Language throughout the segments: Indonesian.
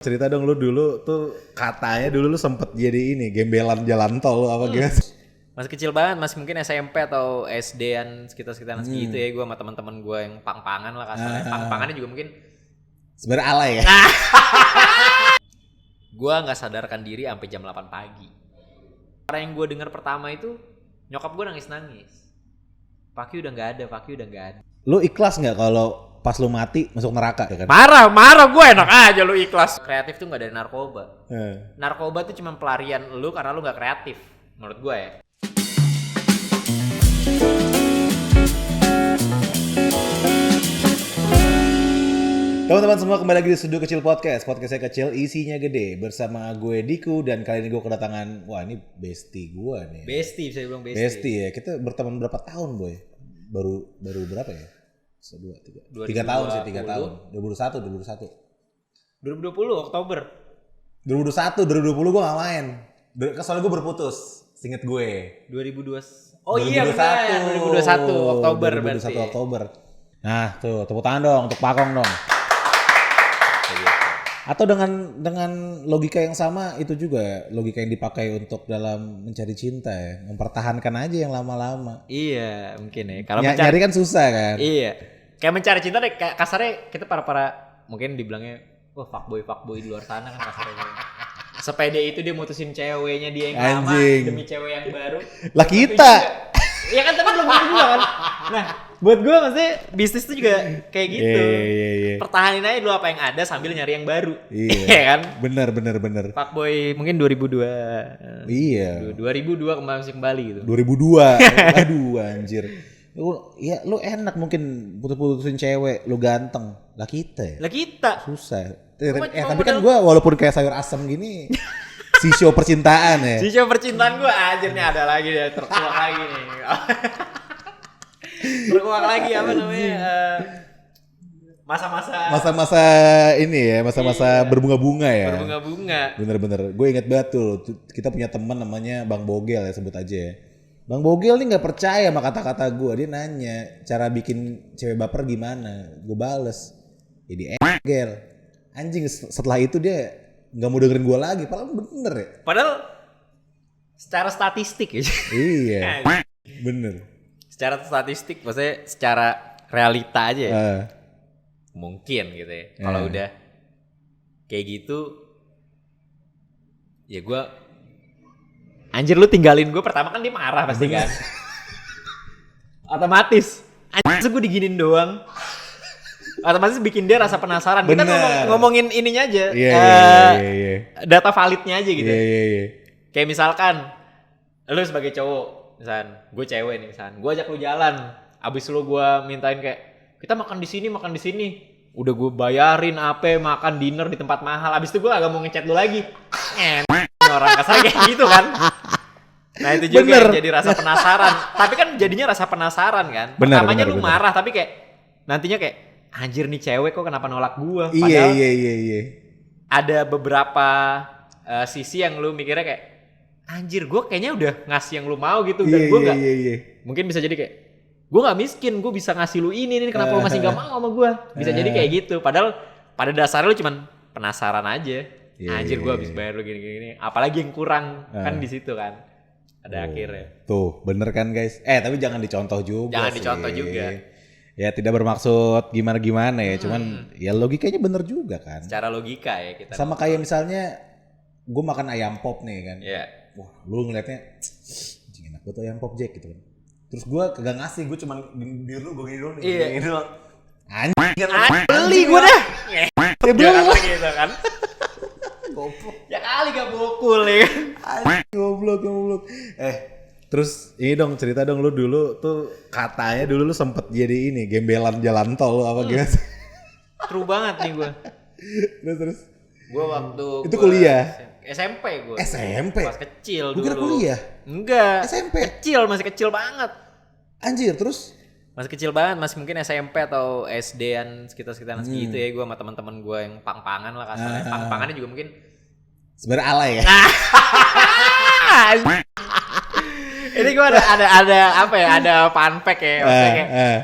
Cerita dong, lu dulu tuh katanya dulu lu sempet jadi ini gembelan jalan tol apa gimana? Masih kecil banget, masih mungkin SMP atau SD-an sekitar-sekitaran segitu ya. Gue sama teman-teman gue yang pang-pangan lah kasarnya. Pang-pangannya juga mungkin Sebenarnya alay ya. gue nggak sadarkan diri sampai jam 8 pagi. Orang yang gue dengar pertama itu nyokap gue nangis-nangis. Fakih udah nggak ada, Fakih udah nggak ada. Lu ikhlas nggak kalau pas lu mati masuk neraka ya kan? Marah gue enak aja lu ikhlas. Kreatif tuh nggak dari narkoba. Narkoba tuh cuma pelarian lu karena lu nggak kreatif, menurut gue ya. Teman-teman semua, kembali lagi di Studio Kecil Podcast. Podcastnya kecil, isinya gede. Bersama gue Diku, dan kali ini gue kedatangan, wah ini bestie gue nih. Bestie, bisa dibilang bestie. Bestie ya, kita berteman berapa tahun boy? Baru berapa ya? 3 tahun sih, 3 tahun. 2021. 2020 Oktober. 2020 gue gak main. Soalnya gue berputus, seinget gue. 2020. Oh iya benar, 2021 Oktober 2021 berarti. Oktober. Nah tuh, tepuk tangan dong untuk Pakong dong. Atau dengan logika yang sama, itu juga logika yang dipakai untuk dalam mencari cinta ya, mempertahankan aja yang lama-lama. Iya mungkin ya. Kalau Nyari kan susah kan. Iya. Kayak mencari cinta deh, kayak kasarnya kita para mungkin dibilangnya wah fuckboy di luar sana kan kasarnya. Sepede itu dia mutusin ceweknya dia yang lama demi cewek yang baru. Lah kita. Iya kan, tapi belum gitu juga kan. Nah, buat gue maksudnya bisnis itu juga kayak gitu. Iya. Pertahanin aja dulu apa yang ada sambil nyari yang baru. Iya kan? Bener. Fuckboy mungkin 2002. Iya. 2002 masih kembali gitu. 2002. Aduh anjir. Lu enak mungkin putus-putusin cewek, lu ganteng. Lah kita ya. Lah kita. Susah. Tapi kan gue walaupun kayak sayur asem gini, si show percintaan ya. Si show percintaan gue anjir nih ada lagi dia terkuak lagi nih. Terkuak lagi apa namanya? Masa-masa ini ya, masa-masa berbunga-bunga ya. Berbunga-bunga. Bener. Gue inget banget tuh, kita punya teman namanya Bang Bogel ya, sebut aja ya. Bang Bogel nih nggak percaya sama kata-kata gue. Dia nanya cara bikin cewek baper gimana. Gue bales, jadi Bogel. Anjing, setelah itu dia nggak mau dengerin gue lagi. Padahal bener ya. Padahal secara statistik ya. Iya. Bener. Secara statistik, maksudnya secara realita aja ya. Mungkin gitu ya. Kalau udah kayak gitu, ya gue anjir lu tinggalin gue pertama kan dia marah pasti kan. Otomatis anjir gue diginin doang. Otomatis bikin dia rasa penasaran. Bener. Kita ngomongin ininya aja. Iya. Data validnya aja gitu. Iya. Kayak misalkan lu sebagai cowok, misalkan gue cewek nih, misalkan gue ajak lu jalan, abis lu gue mintain kayak kita makan di sini, udah gue bayarin makan dinner di tempat mahal, abis itu gue agak mau ngechat lu lagi, orang kasar kayak gitu kan. Nah itu juga jadi rasa penasaran. Tapi kan jadinya rasa penasaran kan. Pertamanya lu marah, tapi kayak nantinya kayak anjir nih cewek kok kenapa nolak gue. Padahal Iya. ada beberapa sisi yang lu mikirnya kayak anjir gue kayaknya udah ngasih yang lu mau gitu. Dan gue gak mungkin bisa jadi kayak gue gak miskin, gue bisa ngasih lu ini nih, kenapa lu masih gak mau sama gue. Bisa jadi kayak gitu. Padahal pada dasarnya lu cuman penasaran aja. Anjir gue habis bayar lu gini. Apalagi yang kurang kan di situ kan. Ada akhirnya. Tuh bener kan guys. Tapi jangan dicontoh juga. Jangan dicontoh juga. Ya tidak bermaksud gimana ya. Cuman ya logikanya bener juga kan. Secara logika ya kita. Sama kayak misalnya gue makan ayam pop nih kan. Iya. Wah lu ngeliatnya anjing enak banget ayam pop Jack gitu kan. Terus gue kagak ngasih, gue cuma di lu gue gini doang. Iya. Anjing beli gue dah. Ya belum gitu kan. Goblok. Ya kali gak bokul ya. Goblok. Terus ini dong, cerita dong, lu dulu tuh katanya dulu lu sempet jadi ini gembelan jalan tol apa gimana? True banget nih gue. Terus. Gue waktu itu kuliah. SMP gue. SMP. Pas kecil dulu. Gue kira kuliah. Enggak. SMP. Masih kecil banget. Anjir, terus? Masih kecil banget, masih mungkin SMP atau SD-an sekitar-sekitaran segitu ya. Gue sama teman-teman gue yang pang-pangan lah kasarnya. Pang-pangannya juga mungkin sebenarnya alay ya. Ini gue ada apa ya? Ada fun fact ya. Maksudnya kayak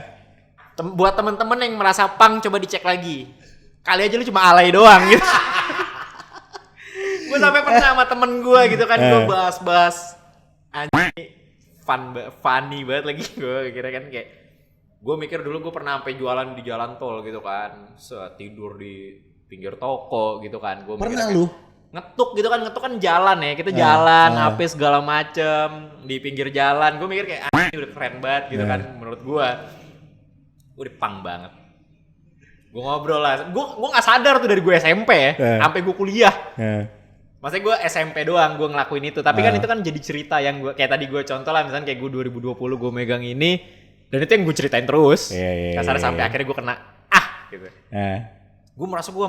buat teman-teman yang merasa pang, coba dicek lagi. Kali aja lu cuma alay doang gitu. pernah sama temen gue gitu kan, gue bahas-bahas anjing funny banget lagi gue kira kan kayak gue mikir dulu gue pernah sampai jualan di jalan tol gitu kan, tidur di pinggir toko gitu kan. Gue Pernah kayak, lu? ngetuk kan jalan ya, kita jalan apa segala macem di pinggir jalan. Gue mikir kayak ini udah keren banget gitu kan menurut gue udah pang banget. Gue ngobrol lah, gue nggak sadar tuh dari gue SMP ya sampai gue kuliah. Maksudnya gue SMP doang gue ngelakuin itu, tapi kan itu kan jadi cerita yang gue kayak tadi gue contoh lah, misalnya kayak gue 2020 gue megang ini dan itu yang gue ceritain terus. Kasarnya sampai akhirnya gue kena gitu. Gue merasa gue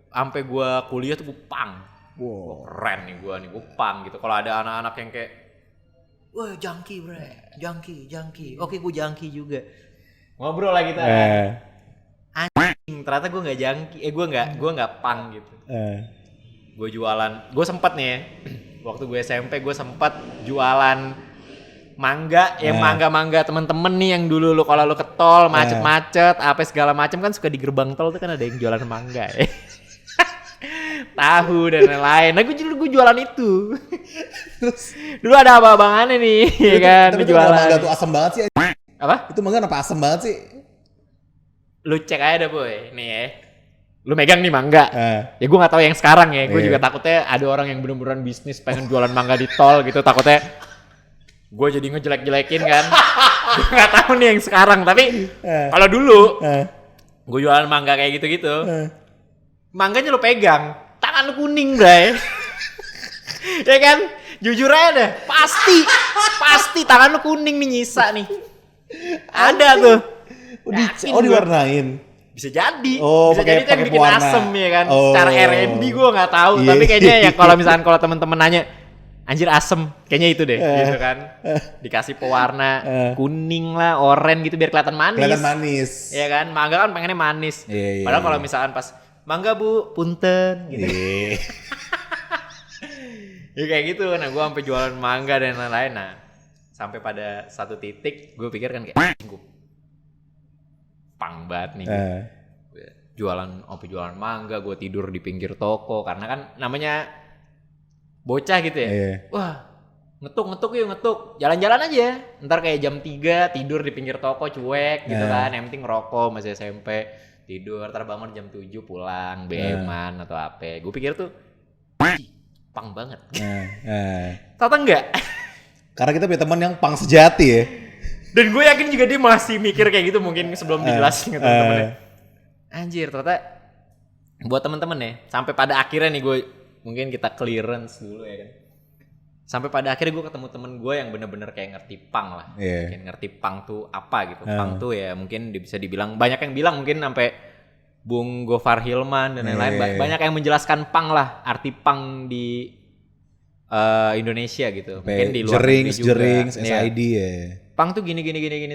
sampai gue kuliah tuh gue pang. Wow. Keren nih gue pang gitu. Kalau ada anak-anak yang kayak, wah junkie bre, junkie. Oke gue junkie juga. Ngobrol lah kita. Anjing, ternyata gue nggak junkie. Gue nggak pang gitu. Gue jualan, gue sempet nih ya, waktu gue SMP gue sempet jualan mangga, yang mangga temen-temen nih yang dulu lu kalau lu ke tol macet-macet, apa segala macem kan suka di gerbang tol tuh kan ada yang jualan mangga ya. Tahu dan lain-lain. Nah gue jualan itu. Terus dulu ada abang-abangannya nih, ya kan, tapi jualan. Mangga tuh asem banget sih. Apa? Itu mangga apa asem banget sih? Lu cek aja dah boy, nih ya. Lu megang nih mangga. Ya gue nggak tahu yang sekarang ya. Gue juga takutnya ada orang yang bener-beneran bisnis pengen jualan mangga di tol gitu. Takutnya gue jadi ngejelek-jelekin kan. Gue nggak tahu nih yang sekarang. Tapi kalau dulu gue jualan mangga kayak gitu-gitu. Mangganya lu pegang, tangan lu kuning, bray. Ya kan? Jujur aja deh, pasti tangan lu kuning nih nyisa nih. Ada tuh. Diwarnain. Bisa jadi, bisa jadi itu yang bikin pewarna. asem ya kan. Secara R&D gue nggak tahu, tapi kayaknya ya kalau misalkan kalau temen-temen nanya, anjir asem, kayaknya itu deh, gitu kan. Dikasih pewarna kuning lah, oranye gitu biar kelihatan manis. Ya kan, mangga kan pengennya manis. Padahal kalau misalkan pas mangga bu, punten gitu. Ya kayak gitu. Nah gue sampai jualan mangga dan lain-lain. Nah sampai pada satu titik gue pikir kan kayak gue pang banget nih. Jualan mangga, gue tidur di pinggir toko karena kan namanya bocah gitu ya. Wah ngetuk yuk, jalan-jalan aja. Ntar kayak jam 3 tidur di pinggir toko cuek gitu kan. Yang penting ngerokok, masih SMP. Tidur, ntar bangun jam 7 pulang, BM-an atau apa. Gue pikir tuh pang banget. Ternyata enggak. Karena kita punya teman yang pang sejati ya. Dan gue yakin juga dia masih mikir kayak gitu mungkin sebelum dijelasin ke temen-temennya. Anjir, ternyata buat temen-temen ya, sampai pada akhirnya nih gue mungkin kita clearance dulu ya kan. Sampai pada akhirnya gue ketemu temen gue yang bener-bener kayak ngerti pang lah. Kayak ngerti pang tuh apa gitu. Pang tuh ya mungkin bisa dibilang, banyak yang bilang mungkin sampai Bung Gofar Hilman dan lain-lain. Banyak yang menjelaskan pang lah, arti pang di Indonesia gitu. Mungkin di luar negeri juga. Jerings, SID ya. Pang tuh gini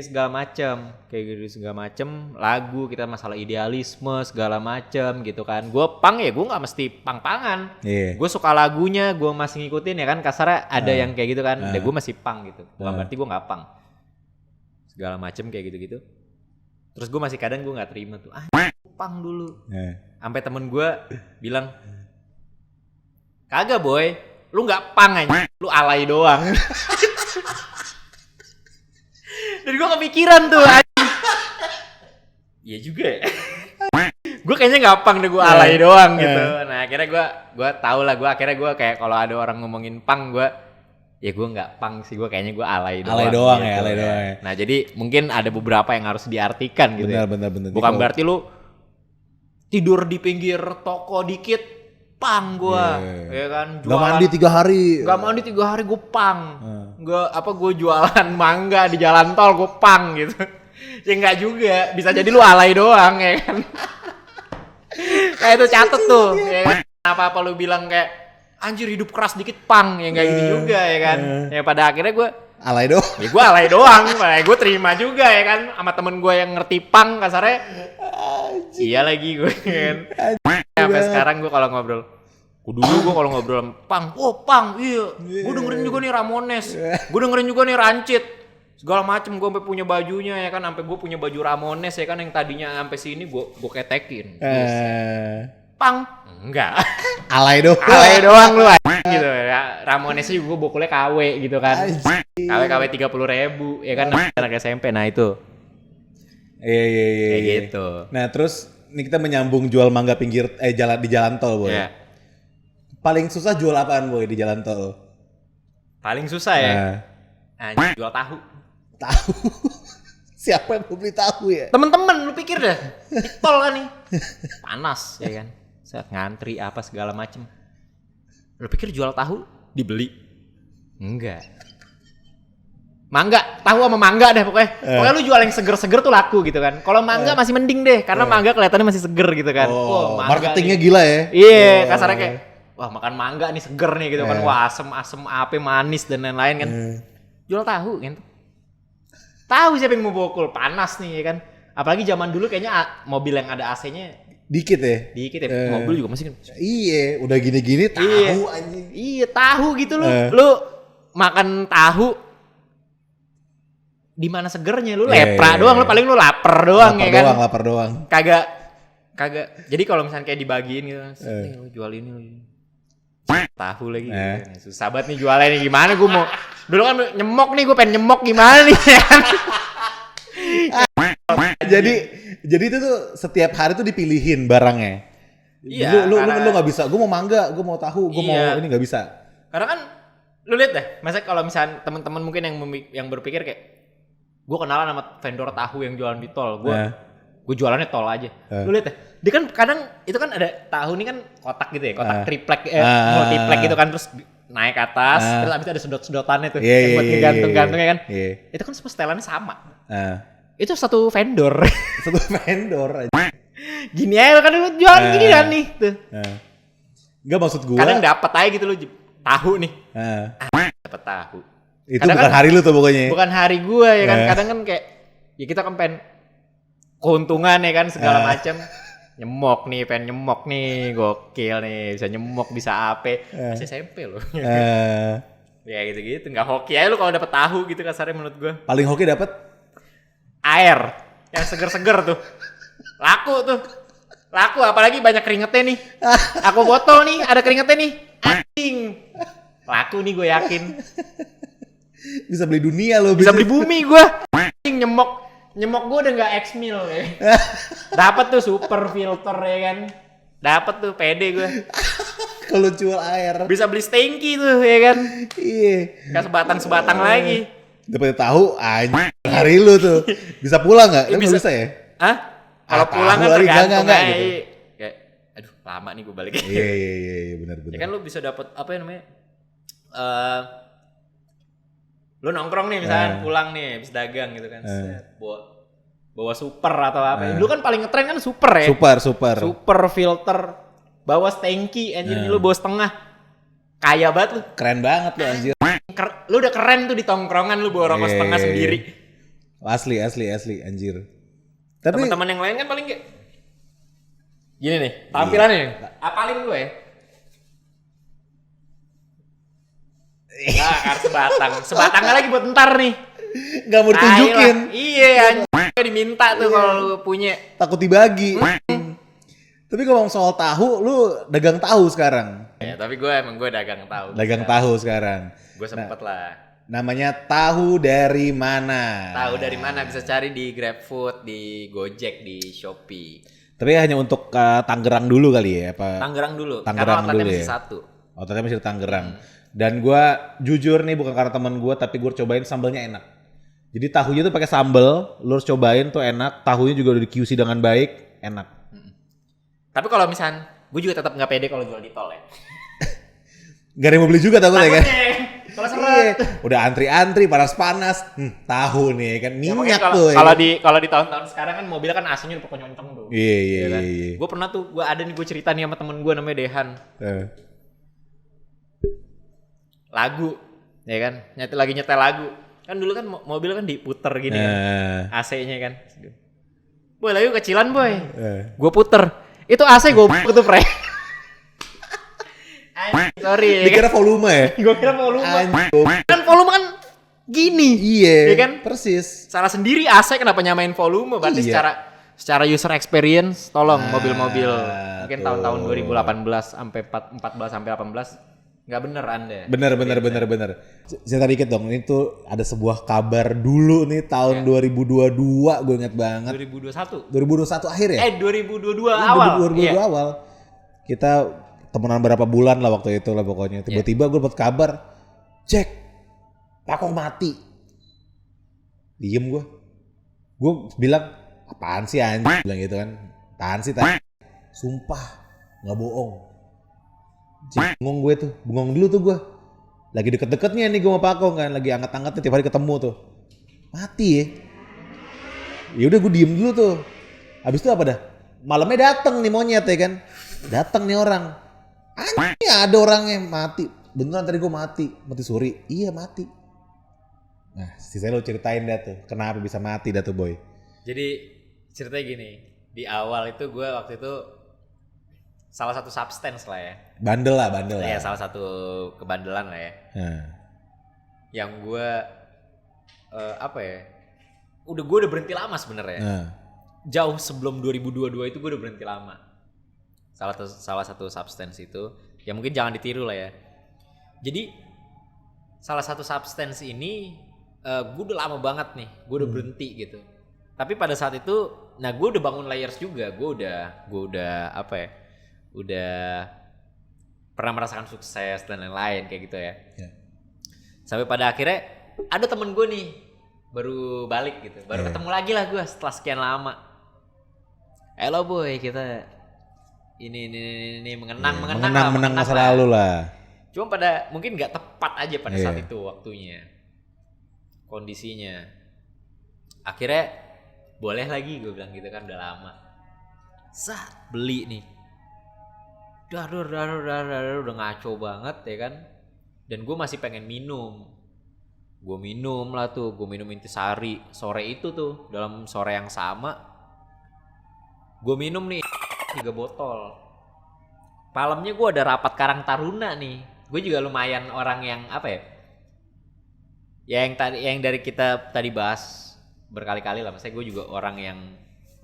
segala macam. Kayak gitu segala macam. Lagu kita masalah idealisme segala macam gitu kan. Gue pang ya gue gak mesti pang-pangan. Gue suka lagunya, gue masih ngikutin ya kan. Kasarnya ada yang kayak gitu kan. Dan gue masih pang gitu. Bukan berarti gue gak pang. Segala macam kayak gitu-gitu. Terus gue masih kadang gue gak terima tuh. Pang dulu. Sampai temen gue bilang, kagak boy, lu gak pang aja. Lu alay doang. Dan gue kepikiran tuh. Iya juga ya. Gue kayaknya gak pang deh, gue alay doang gitu. Nah akhirnya gue tau lah. Akhirnya gue kayak kalau ada orang ngomongin pang, gue ya gue gak pang sih. Gue kayaknya gue alay doang. Alay doang gitu. Alay doang ya. Nah jadi mungkin ada beberapa yang harus diartikan gitu. Bener. Bukan berarti lu tidur di pinggir toko dikit pang gua, ya kan. Gak mandi 3 hari. Gak mandi 3 hari gue pang. Gue jualan mangga di jalan tol gue pang gitu. Ya enggak juga, bisa jadi lu alay doang ya kan. Kayak itu catet tuh. Ya kan? Apa-apa lu bilang kayak anjir hidup keras dikit pang, ya enggak gitu juga ya kan. Ya pada akhirnya gue alay doang. Ya gue alay doang, gue terima juga ya kan sama temen gue yang ngerti pang kasarnya. Iya lagi gue kan. Sampai sekarang gue kalau ngobrol, dulu gue kalau ngobrol pang, pang, iya. Gue dengerin juga nih Ramones, gue dengerin juga nih Rancid, segala macem. Gue sampai punya bajunya ya kan, sampai gue punya baju Ramones ya kan yang tadinya sampai sini gue ketekin. Pang. Enggak. Alay doang. Alay doang lu gitu ya. Ramones juga gue bokulnya KW gitu kan. KW 30.000 ya kan anak SMP. Nah itu. Iya. Kayak gitu. Nah terus ini kita menyambung jual mangga pinggir jalan di jalan tol boy. Iya. Paling susah jual apaan boy di jalan tol? Paling susah ya. Nah, jual tahu. Tahu. Siapa yang mau beli tahu ya? Temen-temen lu pikir dah. Di tol kan nih. Panas ya kan. Set ngantri apa segala macem. Lu pikir jual tahu dibeli? Enggak. Mangga, tahu sama mangga deh pokoknya. Pokoknya lu jual yang seger-seger tuh laku gitu kan. Kalau mangga masih mending deh karena mangga kelihatannya masih seger gitu kan. Oh, mangga marketingnya nih. gila ya. Iya, kasarnya kayak wah makan mangga nih seger nih gitu kan. Wah, asem-asem ape manis dan lain-lain kan. Jual tahu gitu. Tahu siapa yang mau bokul, panas nih ya kan. Apalagi zaman dulu kayaknya mobil yang ada AC-nya Dikit ya? dikit ya, mobil juga masih kan. Iya, udah gini-gini tahu anjing. Iya, tahu gitu lu. Lu makan tahu di mana segernya lu lepra doang, lu paling lu lapar doang ya kan. Lapar doang. Kagak. Jadi kalau misalnya kayak dibagiin gitu, nih lu jual ini lu. Tahu lagi gitu. Susah banget nih jualnya nih gimana gua mau. Dulu kan nyemok nih, gua pengen nyemok gimana nih ya kan. Jadi itu tuh setiap hari tuh dipilihin barangnya. Iya. Lu nggak bisa. Gue mau mangga, gue mau tahu, gue mau ini nggak bisa. Karena kan lu lihat deh, masa kalau misalnya teman-teman mungkin yang berpikir kayak gue kenalan sama vendor tahu yang jualan di tol, gue jualannya tol aja. Lu lihat deh, dia kan kadang itu kan ada tahu ini kan kotak gitu ya, kotak triplek, multiplek gitu kan, terus naik ke atas, terus abis itu ada sedot-sedotannya tuh, yang buat ngegantung-gantungnya kan. Itu kan semua setelannya sama. Itu satu vendor. Satu vendor aja. Gini aja kan lu jualan gini kan nih tuh. Enggak maksud gua. Kadang dapat aja gitu lu tahu nih. Dapat tahu. Itu kadang bukan hari lu tuh pokoknya. Bukan hari gua ya kan. Kadang kan kayak ya kita kan pengen keuntungan ya kan segala macam. Nyemok nih, pengen nyemok nih, gokil nih, bisa nyemok, bisa apa. Masih SMP loh. Ya gitu-gitu, enggak hoki aja lu kalau dapat tahu gitu kasarnya menurut gua. Paling hoki dapat air yang seger-seger tuh. Laku apalagi banyak keringetnya nih. Aku botol nih, ada keringetnya nih. Anjing. Laku nih gue yakin. Bisa beli dunia loh. Bisa beli bumi gue. Anjing nyemok gue udah enggak X-Mil ya. Dapat tuh super filter ya kan. Dapat tuh pede gue. Kalau jual air. Bisa beli stengki tuh ya kan. Iya. Enggak sebatang-sebatang lagi. Dapat tahu anjing hari lu tuh. Bisa pulang enggak? Lu bisa ya? Hah? Kalau pulang kan tergantung aja. Gitu. Kayak aduh lama nih gue balik. Iya benar. Ya kan lu bisa dapat apa ya namanya? Lu nongkrong nih misalnya pulang nih habis dagang gitu kan. Bawa super atau apa. Dulu kan paling ngetren kan super ya. Super filter. Bawa stengki anjing lu bawa setengah. Kaya banget lu. Keren banget lu anjir. Lu udah keren tuh di tongkrongan lu bawa rokok setengah sendiri. Asli anjir. Tapi teman-teman yang lain kan paling kayak gini nih, tampilannya. Apalin gue ya. Nah, sebatangnya lagi buat ntar nih. Gak mau ditunjukin. Iya, anjing diminta tuh kalau lu punya. Takut dibagi. Tapi ngomong soal tahu, lu dagang tahu sekarang. Ya, tapi gue dagang tahu. Dagang tahu sekarang. Gue sempet lah. Namanya tahu dari mana? Tahu dari mana bisa cari di GrabFood, di Gojek, di Shopee. Tapi hanya untuk Tangerang dulu kali ya, apa? Tangerang dulu. Tangerang karena dulu masih ya. satu. Outletnya masih di Tangerang. Dan gue jujur nih bukan karena teman gue, tapi gue cobain sambalnya enak. Jadi tahunya tuh pakai sambal, lu harus cobain tuh enak. Tahunya juga udah di QC dengan baik, enak. Tapi kalau misalnya, gue juga tetap nggak pede kalau jual di tol ya. Gak ada yang mau beli juga takutnya kan? Kalau seret. Udah antri-antri panas-panas. Tahu nih kan minyak ya, tuh. Kalau di tahun-tahun sekarang kan mobilnya kan AC-nya udah pokoknya nyoncong tuh. Iya. Gue pernah tuh, gue ada nih gue cerita nih sama temen gue namanya Dehan. Lagu, ya kan? Lagi nyetel lagu. Kan dulu kan mobil kan diputer gini kan. AC-nya kan. Boy, lagu kecilan boy. Gue puter. Itu AC gue tuh pre. Sorry. Dikira volume ya? Gue kira volume. Kan volume kan gini. Iya. Ya kan? Persis. Salah sendiri AC kenapa nyamain volume? Berarti secara user experience tolong Nah, mobil-mobil mungkin tuh. tahun-tahun 2018 sampai 14 sampai 18 nggak bener Anda. Bener. Cerita dikit dong, ini tuh ada sebuah kabar dulu nih tahun 2022, gue inget banget. 2021. 2021 akhir ya? 2022 Ini awal. 2022 Iya. awal. Kita temenan berapa bulan lah waktu itu lah pokoknya. Tiba-tiba gue dapat kabar, Jack, Pakong mati. Diem gue. Gue bilang, apaan sih anjing? Bilang gitu kan. Apaan sih tadi? Sumpah, gak bohong. Bengong gue tuh, bengong dulu tuh gue. Lagi deket-deketnya nih gue sama Pakong kan, lagi angkat-angkatnya tiap hari ketemu tuh. Mati ya. Ya udah gue diem dulu tuh. Habis itu apa dah? Malamnya dateng nih monyet ya kan. Dateng nih orang. Anjing ada orangnya mati. Beneran tadi gue mati suri. Iya mati. Nah sisanya lo ceritain dah tuh. Kenapa bisa mati dah tuh boy. Jadi ceritanya gini, di awal itu gue waktu itu salah satu substance lah ya. Bandel lah. Iya, salah satu kebandelan lah ya. Nah. Yang gue gue udah berhenti lama sebenarnya. Nah. Jauh sebelum 2022 itu gue udah berhenti lama. Salah satu substance itu ya mungkin jangan ditiru lah ya. Jadi salah satu substance ini gue udah lama banget nih, gue udah berhenti gitu. Tapi pada saat itu, nah gue udah bangun layers juga, gue udah udah pernah merasakan sukses dan lain-lain kayak gitu ya. Sampai pada akhirnya ada temen gue nih baru balik gitu, baru ketemu lagi lah gue setelah sekian lama. Hello boy, kita ini mengenang masa lalu lah. Cuma pada mungkin nggak tepat aja pada saat itu waktunya, kondisinya. Akhirnya boleh lagi gue bilang gitu kan, udah lama. Beli nih. Dar udah ngaco banget ya kan. Dan gue masih pengen minum. Gue minum lah tuh, gue minum intisari sore itu tuh, dalam sore yang sama. Gue minum nih 3 botol. Malamnya gue ada rapat Karang Taruna nih. Gue juga lumayan orang yang apa ya? Yang dari kita tadi bahas berkali-kali lah. Maksudnya gue juga orang yang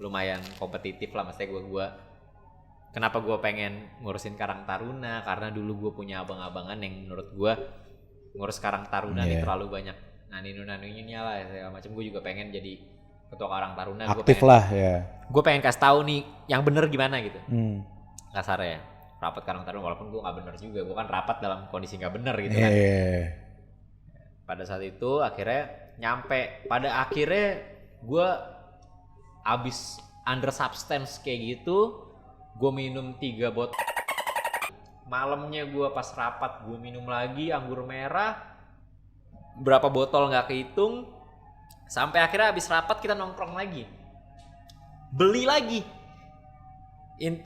lumayan kompetitif lah. Maksudnya gue kenapa gue pengen ngurusin Karang Taruna? Karena dulu gue punya abang-abangan yang menurut gue ngurus Karang Taruna nih terlalu banyak naninu-nanunya lah segala macam. Gue juga pengen jadi ketua Karang Taruna. Aktif lah ya. Gue pengen kasih tahu nih yang bener gimana gitu. Kasarnya rapat Karang Taruna, walaupun gue nggak bener juga. Gue kan rapat dalam kondisi nggak bener gitu kan. Pada saat itu akhirnya nyampe. Pada akhirnya gue abis under substance kayak gitu. Gue minum 3 botol. Malamnya gue pas rapat gue minum lagi anggur merah. Berapa botol gak kehitung. Sampai akhirnya habis rapat kita nongkrong lagi. Beli lagi. 2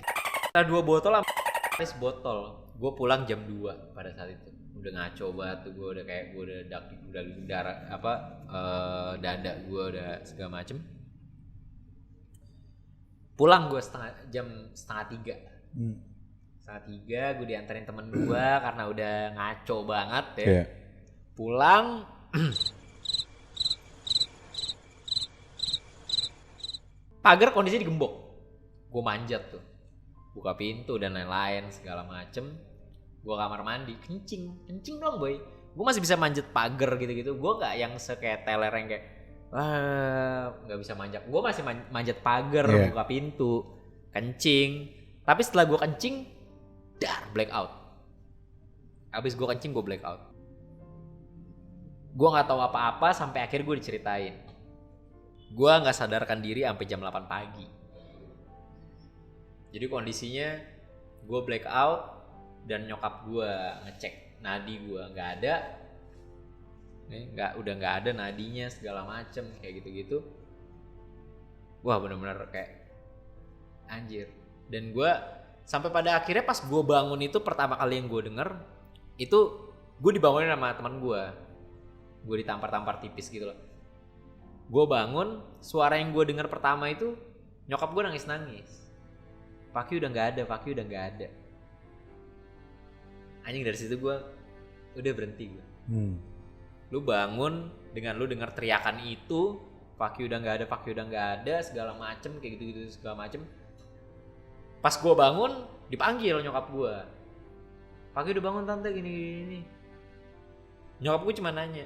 botol habis botol. Gue pulang jam 2 pada saat itu. Udah ngaco banget tuh, gue udah kayak udah darah dada gue udah segala macem. Pulang gue jam setengah 3. Setengah 3 gue diantarin temen gue karena udah ngaco banget ya. Pulang pagar kondisi digembok. Gue manjat tuh, buka pintu dan lain-lain segala macem. Gue kamar mandi, kencing dong boy. Gue masih bisa manjat pagar gitu-gitu. Gue gak yang kayak teler yang kayak nggak bisa manjat. Gue masih manjat pagar, buka pintu, kencing. Tapi setelah gue kencing, blackout. Abis gue kencing gue blackout. Gue nggak tahu apa-apa sampai akhir gue diceritain. Gue nggak sadarkan diri sampai jam 8 pagi. Jadi kondisinya gue blackout dan nyokap gue ngecek nadi gue nggak ada. Udah nggak ada nadinya segala macem kayak gitu-gitu. Wah benar-benar kayak anjir. Dan gue sampai pada akhirnya pas gue bangun itu pertama kali yang gue denger itu gue dibangunin sama teman gue ditampar-tampar tipis gitu loh. Gue bangun, suara yang gue denger pertama itu nyokap gue nangis-nangis. Paki udah nggak ada. Anjing, dari situ gue udah berhenti gue. Lu bangun dengan lu dengar teriakan itu, fuck you udah nggak ada, segala macem kayak gitu segala macem. Pas gue bangun dipanggil nyokap gue, Fuck you udah bangun tante gini. Nyokap gue cuma nanya,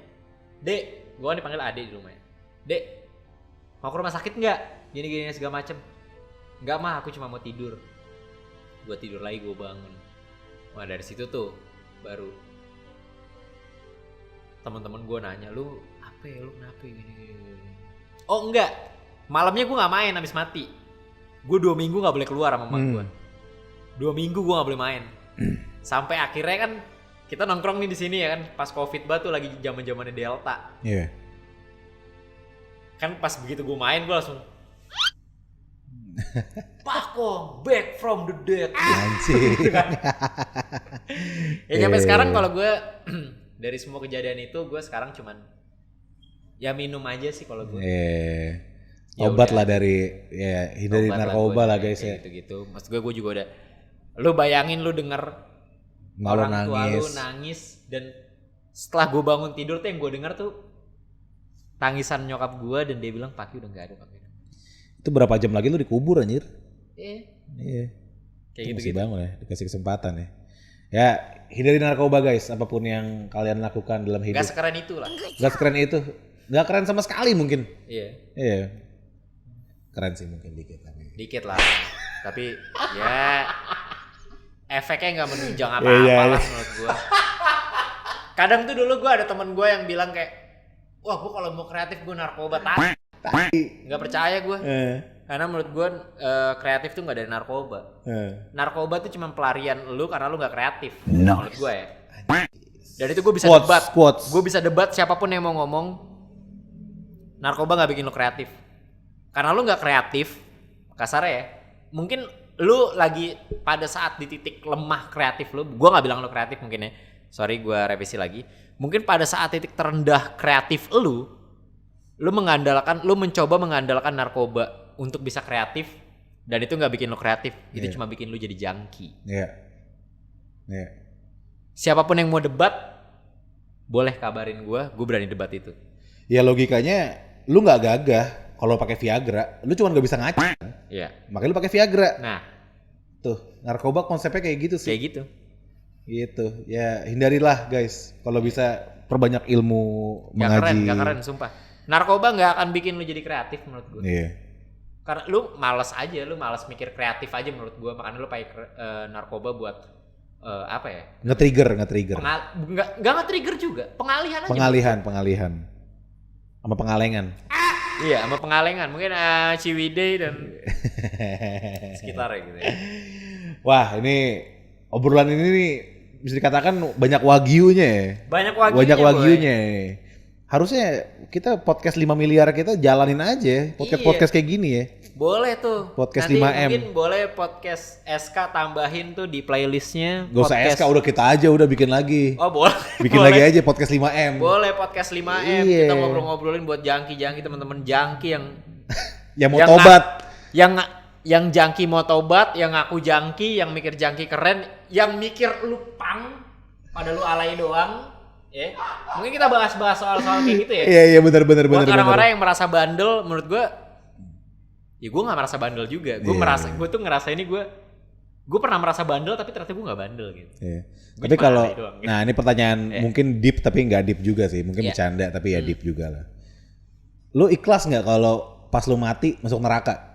Dek, gue kan dipanggil Ade di rumah ya, Dek, mau ke rumah sakit nggak? Gini segala macem. Nggak mah, aku cuma mau tidur. Gue tidur lagi, gue bangun. Wah dari situ tuh baru teman-teman gue nanya, lu apa ya, lu kenapa gini. Oh enggak, malamnya gue nggak main habis mati. Gue 2 minggu nggak boleh keluar sama emak gue. 2 minggu gue nggak boleh main. Sampai akhirnya kan kita nongkrong nih di sini ya kan, pas covid batu lagi zaman-zamannya Delta. Iya. Kan pas begitu gue main gue langsung Pakong back from the dead. Anjing. Gitu kan. Ya sampai sekarang kalau gue dari semua kejadian itu gue sekarang cuman ya minum aja sih kalau gue. Ya Obat udah. lah dari ya hindari Obat narkoba lah guys ya. Gitu-gitu. Maksud gue juga udah. Lu bayangin lu denger Malu orang tua nangis. lu nangis dan setelah gue bangun tidur tuh yang gue denger tuh tangisan nyokap gue dan dia bilang Paki udah nggak ada Paki. Itu berapa jam lagi lu dikubur anjir? Iya. Kayak Itu gitu masih bangun ya, dikasih kesempatan ya. Ya, hindari narkoba guys, apapun yang kalian lakukan dalam hidup. Gak sekeren itu lah. Gak sekeren itu. Gak keren sama sekali mungkin. Iya. Keren sih mungkin dikit tapi. Dikit lah. Tapi ya efeknya nggak menunjang Iya, apa-apa lah menurut gue. Kadang tuh dulu gue ada temen gue yang bilang kayak, wah gue kalau mau kreatif gue narkoba nggak percaya gue. Karena menurut gue kreatif tuh nggak dari narkoba. Narkoba tuh cuma pelarian lu karena lu nggak kreatif. Menurut gue ya. Dan itu gue bisa debat. Gue bisa debat siapapun yang mau ngomong. Narkoba nggak bikin lu kreatif. Karena lu nggak kreatif, kasarnya ya. Mungkin lu lagi pada saat di titik lemah kreatif lu. Gue nggak bilang lu kreatif mungkin ya. Sorry gue revisi lagi. Mungkin pada saat titik terendah kreatif lu mencoba mengandalkan narkoba untuk bisa kreatif dan itu nggak bikin lu kreatif, itu cuma bikin lu jadi junkie. Iya. Siapapun yang mau debat, boleh kabarin gue berani debat itu. Ya logikanya, lu nggak gagah kalau pakai Viagra, lu cuma nggak bisa ngaca. Iya. Makanya lu pakai Viagra. Nah, tuh narkoba konsepnya kayak gitu sih. kayak gitu. Gitu. Ya hindarilah guys, kalau bisa perbanyak ilmu mengaji. Gak keren, sumpah. Narkoba nggak akan bikin lu jadi kreatif menurut gue. Iya. Karena lu malas mikir kreatif aja menurut gue. Makanya lu pakai narkoba buat apa ya? Nge-trigger. Nggak nge-trigger juga. Pengalihan aja. Pengalihan. Sama pengalengan. Iya, sama pengalengan. Mungkin Ciwidey dan sekitarnya gitu ya. Wah, ini obrolan ini nih bisa dikatakan banyak wagyunya ya. Banyak wagyunya. Harusnya kita podcast 5 miliar kita jalanin aja podcast kayak gini ya. Boleh tuh. Podcast nanti 5M. Mungkin boleh podcast SK tambahin tuh di playlistnya. Gak usah SK, udah kita aja udah bikin lagi. Oh boleh. Bikin lagi aja podcast 5M. Boleh podcast 5M. Iya. Kita ngobrol-ngobrolin buat jangki teman-teman jangki yang yang mau tobat. Yang jangki mau tobat, yang ngaku jangki, yang mikir jangki keren, yang mikir lu pang, pada lu alay doang. Ya, mungkin kita bahas-bahas soal-soal kayak gitu ya. Iya benar. Buat orang-orang yang merasa bandel, menurut gue, ya gue nggak merasa bandel juga. Gue tuh ngerasa ini gue pernah merasa bandel, tapi ternyata gue nggak bandel gitu. Iya. Tapi kalau, nah ini pertanyaan mungkin deep tapi nggak deep juga sih, mungkin bercanda tapi ya deep juga lah. Lu ikhlas nggak kalau pas lu mati masuk neraka?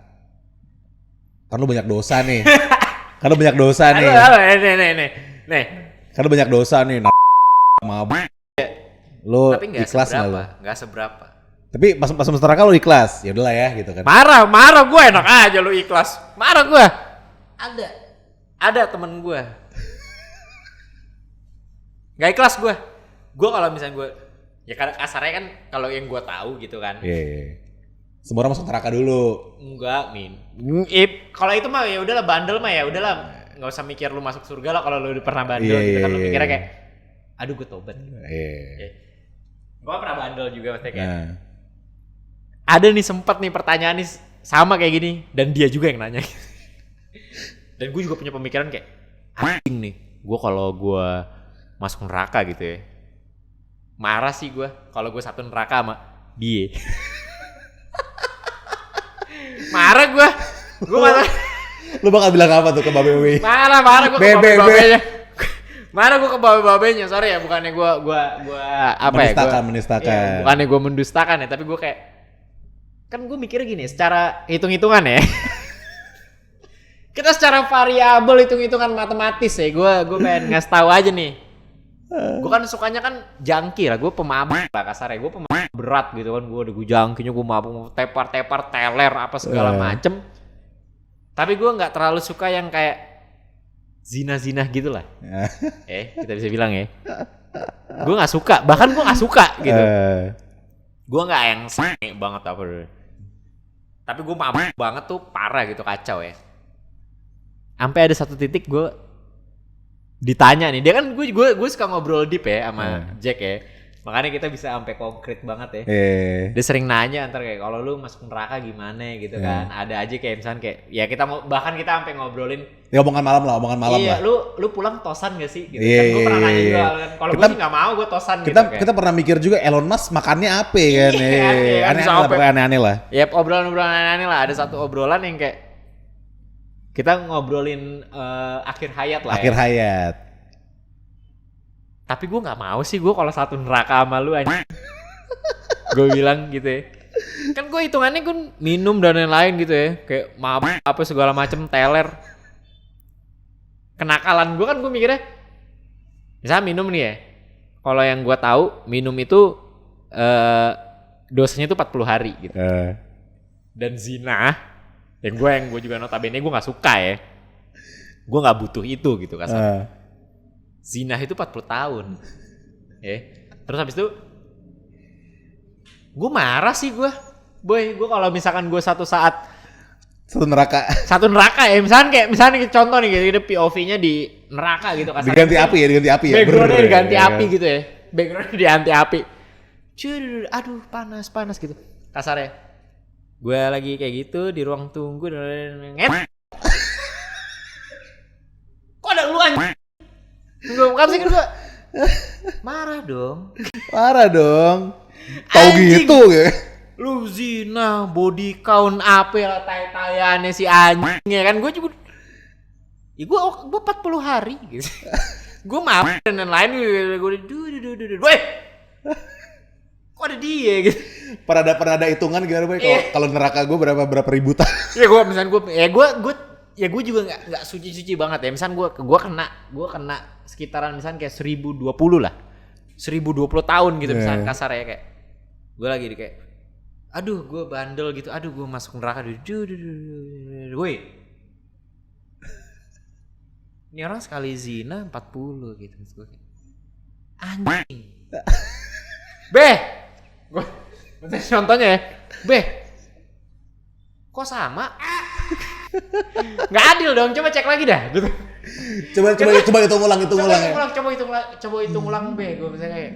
Kan lu banyak dosa nih. Kan lu banyak dosa nih. Nih. Kan lu banyak dosa nih. Mabuk. Lu ikhlas nggak lu? Nggak seberapa. Tapi pas masuk neraka lu ikhlas. Ya udahlah ya gitu kan. Marah gue enak aja lu ikhlas. Marah gue. Ada temen gue. Gak ikhlas gue. Gue kalau misalnya gue, ya kasarnya kan kalau yang gue tahu gitu kan. Iya. Semua orang masuk neraka dulu. Enggak, kalau itu mah ya udahlah, bandel mah ya udahlah, nggak usah mikir lu masuk surga lah kalau lu udah pernah bandel gitu kan. Lu mikirnya kayak, aduh gue tobat. Gue pernah bandel juga maksudnya kayak. Ada nih sempet nih pertanyaan nih sama kayak gini dan dia juga yang nanya. Dan gue juga punya pemikiran kayak, anjing nih, gue kalau gue masuk neraka gitu ya, marah sih gue kalau gue satu neraka sama dia. Marah gue marah. Lu bakal bilang apa tuh ke babe? Marah gue ke Be. babenya. Marah gue ke babenya. Sorry ya, bukannya gue apa Menistakan. Ya, bukannya gue mendustakan ya, tapi gue kayak kan gue mikirnya gini, secara hitung-hitungan ya. Kita secara variabel hitung-hitungan matematis ya. Gue pengen ngasih tahu aja nih. Gue kan sukanya kan jangki lah, gue pemabuk lah kasarnya. Gue pemabuk berat gitu kan, gue jangkinya gue mabuk tepar teler apa segala macem. Tapi gue nggak terlalu suka yang kayak zina gitu lah. Kita bisa bilang ya. Gue nggak suka, bahkan gue nggak suka gitu. Gue nggak yang sange banget apa. Tapi gue mabuk banget tuh parah gitu, kacau ya. Sampai ada satu titik gue ditanya nih, dia kan gue suka ngobrol deep ya sama Jack ya. Makanya kita bisa sampai konkret banget ya. Dia sering nanya antar kayak kalau lu masuk neraka gimana gitu kan. Ada aja kayak misalnya kayak ya kita bahkan kita sampai ngobrolin ya omongan malam lah. Iya, lu pulang tosan gak sih gitu. Kan gue pernah nanya juga kan. Kalau gue sih enggak mau gue tosan gitu kan. Kita pernah mikir juga Elon Musk makannya apa kan. Aneh-aneh lah. Ya obrolan-obrolan aneh-aneh lah. Ada satu obrolan yang kayak kita ngobrolin akhir hayat lah. Akhir hayat. Tapi gue nggak mau sih, gue kalau satu neraka sama lu aja. Gue bilang gitu ya. Kan gue hitungannya gue minum dan lain-lain gitu ya. Kayak mabuk apa segala macem, teler. Kenakalan gue kan gue mikirnya. Misalnya minum nih ya. Kalau yang gue tahu minum itu dosanya itu 40 hari gitu. Dan zina yang gue juga notabene gue nggak suka ya. Gue nggak butuh itu gitu kasarnya. Zina itu 40 tahun. Terus habis itu gue marah sih gue. Boy, gue kalau misalkan gue satu saat satu neraka ya. Misalnya contoh nih gitu, POV-nya di neraka gitu kasarnya. Diganti api ya. Background-nya diganti api gitu ya. Background-nya diganti api. Aduh panas gitu. Kasarnya. Gue lagi kayak gitu di ruang tunggu kok ada lu anjing? Gue kan sih gue marah dong. Tahu gitu ya. Lu zina, body count apa lah tai-taiannya si anjing ya kan. Gue juga ya gue 40 hari gitu. Gue marah dan lain-lain gue kok ada dia gitu. Pernah ada hitungan gimana Boy? Kalau neraka gue berapa ribu tahun? Ya gue juga nggak suci banget ya. Misalnya gue kena sekitaran misalnya kayak 1020 lah. 1020 tahun gitu misalnya kasar ya kayak. Gue lagi di kayak aduh gue bandel gitu. Aduh gue masuk neraka. Woi. Ini orang sekali zina 40 gitu. Anjing. Gue contohnya ya. Kok sama? Nggak adil dong, coba cek lagi dah gitu. Coba hitung ulang ya. Coba hitung ulang gue misalnya kayak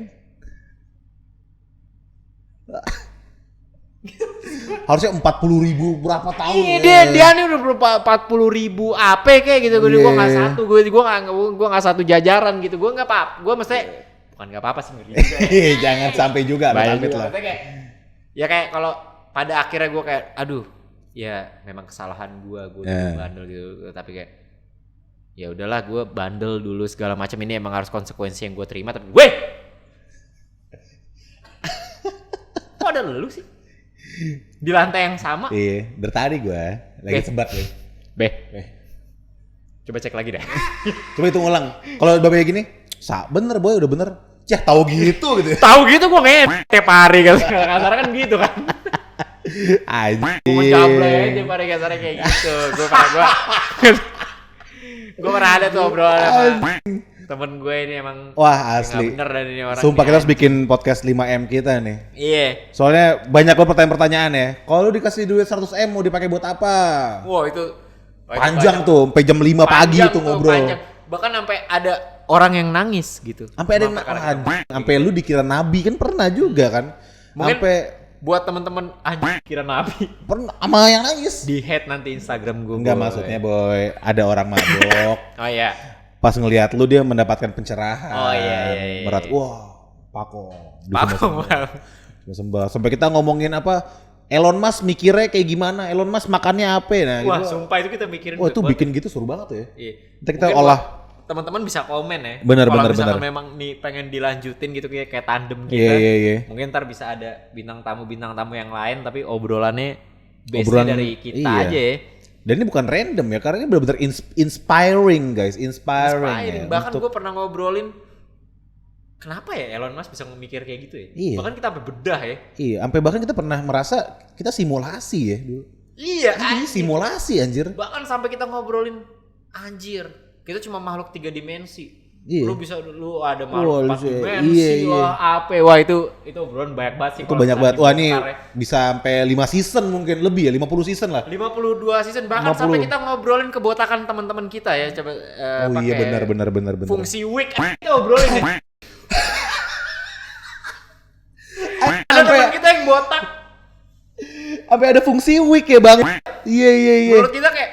harusnya 40.000 berapa tahun. Iya dia nih udah berapa 40.000 apa kayak gitu. Gue nggak satu, gue nggak satu jajaran gitu. Gue nggak apa, gue mesti bukan nggak apa-apa sih ngeri juga. Jangan sampai juga amit lah. Kayak kalau pada akhirnya gue kayak aduh ya memang kesalahan gue bandel gitu, tapi kayak ya udahlah gue bandel dulu segala macam, ini emang harus konsekuensi yang gue terima, tapi gue kok ada lu sih di lantai yang sama? Iya, dari tadi gue lagi sebat nih. Coba cek lagi dah. Coba hitung ulang. Kalau babanya gini, bener Boy, udah bener. Cah tahu gitu. Tahu gitu gue nge tiap hari kan, kasarnya kan gitu kan. Anjing. Gue mencaplay aja pada kasarnya kayak gitu. Gue pernah ada tuh obrolan sama temen gue ini emang. Wah asli. Bener dan ini orang. Sumpah kita harus bikin podcast 5M kita nih. Iya. Soalnya banyak banget pertanyaan-pertanyaan ya. Kalau lu dikasih duit 100M mau dipakai buat apa? Wah itu panjang tuh, sampai jam 5 pagi tuh ngobrol. Panjang. Bahkan sampai ada orang yang nangis gitu. Sampai ada sampai lu dikira nabi kan pernah juga kan? Sampai buat teman-teman kira nabi. Pernah sama yang nangis. Di head nanti Instagram gue. Enggak maksudnya Boy, ada orang mabok. Oh iya. Pas ngelihat lu dia mendapatkan pencerahan. Oh iya. Berat. Wah, Pako. Sembah. Sampai kita ngomongin apa? Elon Musk mikirnya kayak gimana, Elon Musk makannya apa. Nah, Wah, gitu. sumpah itu kita mikirin. Wah, itu buat- bikin gitu seru banget ya. Iya. Nanti kita Mungkin olah. buat teman-teman bisa komen ya. Bener, Kalau bener, misalkan bener. memang nih pengen dilanjutin gitu kayak tandem kita. Iya. Mungkin ntar bisa ada bintang tamu yang lain tapi obrolannya base Obrolan- dari kita iya. aja ya. Dan ini bukan random ya, karena ini benar-benar inspiring guys, inspiring. Ya, Bahkan untuk- gue pernah ngobrolin kenapa ya Elon Musk bisa memikir kayak gitu ya. Iya. Bahkan kita sampai bedah ya. Iya, sampai bahkan kita pernah merasa kita simulasi ya dulu. Iya. Ini simulasi anjir. Bahkan sampai kita ngobrolin anjir, kita cuma makhluk 3 dimensi. Iya. Lu ada Wah, makhluk 4 lu- dimensi iya. lah, apa. Wah itu obrolan banyak banget sih. Itu kalau banyak banget. misalnya Wah, ini dibongkar ya. bisa sampai 5 season mungkin lebih ya, 50 season lah. 52 season bahkan 50. sampai kita ngobrolin kebotakan teman-teman kita ya coba Oh pakai iya benar. fungsi week kita obrolin ya. Ada Sampai teman kita yang botak sampai ada fungsi week ya, Bang. Iya. menurut kita kayak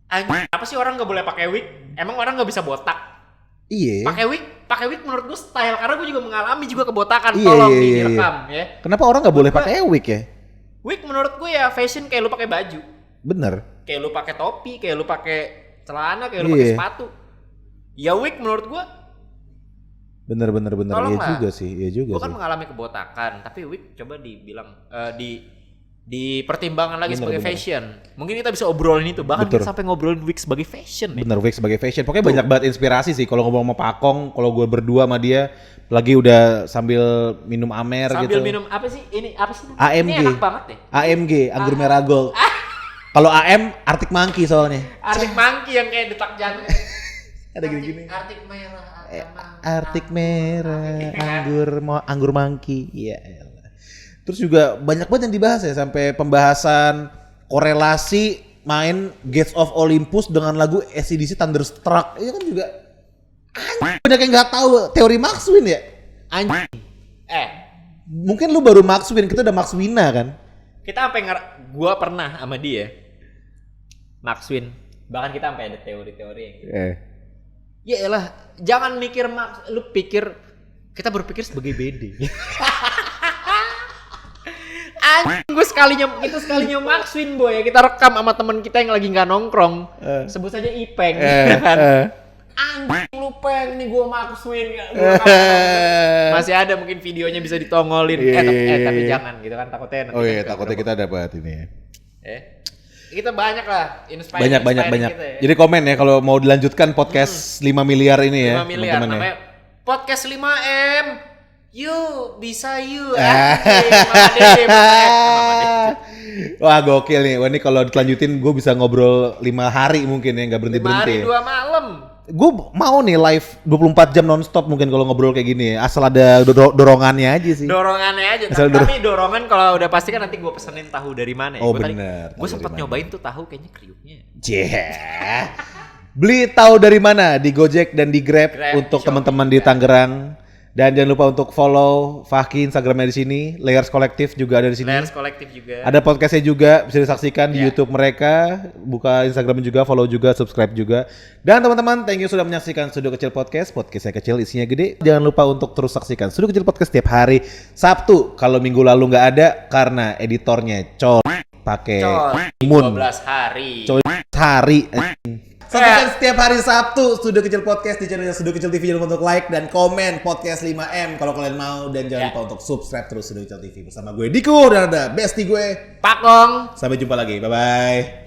anjing apa sih orang nggak boleh pakai wig, emang orang nggak bisa botak Iya. pakai wig menurut gue style karena gue juga mengalami juga kebotakan. Iya, Tolong iya, iya. direkam ya. Kenapa orang nggak boleh pakai week ya? Wig menurut gue ya fashion kayak lu pakai baju, Bener. kayak lu pakai topi, kayak lu pakai celana, kayak lu pakai Iya. sepatu. Ya wig menurut gue Bener. Iya Tolonglah. juga sih. gue kan mengalami kebotakan, tapi wig coba dibilang dipertimbangkan lagi Bener, sebagai bener. fashion. Mungkin kita bisa obrolin itu, bahkan Betul. kita sampai ngobrolin wig sebagai fashion ya. Bener, week sebagai fashion. Pokoknya banyak banget inspirasi sih. Kalau ngomong sama Pakong, kalau gue berdua sama dia, lagi udah sambil minum Amer Sambil gitu. minum apa sih? Ini apa sih? AMG. Ini enak banget deh. AMG, anggur merah gold. Kalau AM, Arctic Monkey soalnya. Arctic Monkey yang kayak detak jantung. Ada gini-gini. Arctic merah. Arctic merah, anggur monkey. Iya. elah. Terus juga banyak banget yang dibahas ya, sampai pembahasan korelasi main Gates of Olympus dengan lagu AC/DC Thunderstruck. Itu kan juga banyak yang nggak tahu teori Max Win ya. Anjing. Mungkin lu baru Max Win, kita udah Max Wina kan. Kita sampai gua pernah sama dia Max Win. Bahkan kita sampai ada teori-teori yang gitu. Ya elah, jangan mikir lu pikir kita berpikir sebagai BD. Anjing, gue sekalinya Max Win boy ya, kita rekam sama temen kita yang lagi nggak nongkrong. Sebut saja Ipeng. Kan? Anjing lu peng nih gue Max Win. Masih ada mungkin videonya bisa ditongolin. Tapi jangan gitu kan, takutnya nanti Oh iya, kan takutnya kita dapat ini. kita banyak lah Banyak. kita ya. Jadi komen ya kalau mau dilanjutkan podcast 5 miliar ini ya. 5 miliar teman-teman ya. namanya podcast 5M. Yuk, bisa yuk. Wah gokil nih. Wah ini kalau dilanjutin gue bisa ngobrol 5 hari mungkin ya, nggak berhenti 5 hari berhenti. 2 malam. Gue mau nih live 24 jam nonstop mungkin kalau ngobrol kayak gini. Asal ada dorongannya aja sih. Dorongannya aja. Asal Tapi dorongan kalau udah pasti kan nanti gue pesenin tahu dari mana ya. Oh, Gua bener. Gue Tahu sempet dari mana. nyobain tuh tahu kayaknya kriuknya. Beli tahu dari mana? Di Gojek dan di Grab, Grab, untuk di teman-teman Shopee di Tangerang. Dan jangan lupa untuk follow Fahki Instagramnya di sini, Layers Collective juga ada di sini. Layers kolektif juga. Ada podcastnya juga bisa disaksikan di Ya. YouTube mereka. Buka Instagram juga, follow juga, subscribe juga. Dan teman-teman, thank you sudah menyaksikan Studio Kecil Podcast. Podcastnya kecil, isinya gede. Jangan lupa untuk terus saksikan Studio Kecil Podcast setiap hari Sabtu. Kalau minggu lalu nggak ada karena editornya pakai Moon 12 hari. hari. Saksikan setiap hari Sabtu Studio Kecil Podcast di channel Studio Kecil TV. Jangan lupa untuk like dan komen podcast 5M kalau kalian mau, dan jangan lupa untuk subscribe terus Studio Kecil TV bersama gue Diko dan ada bestie gue Pakong. Sampai jumpa lagi. Bye bye.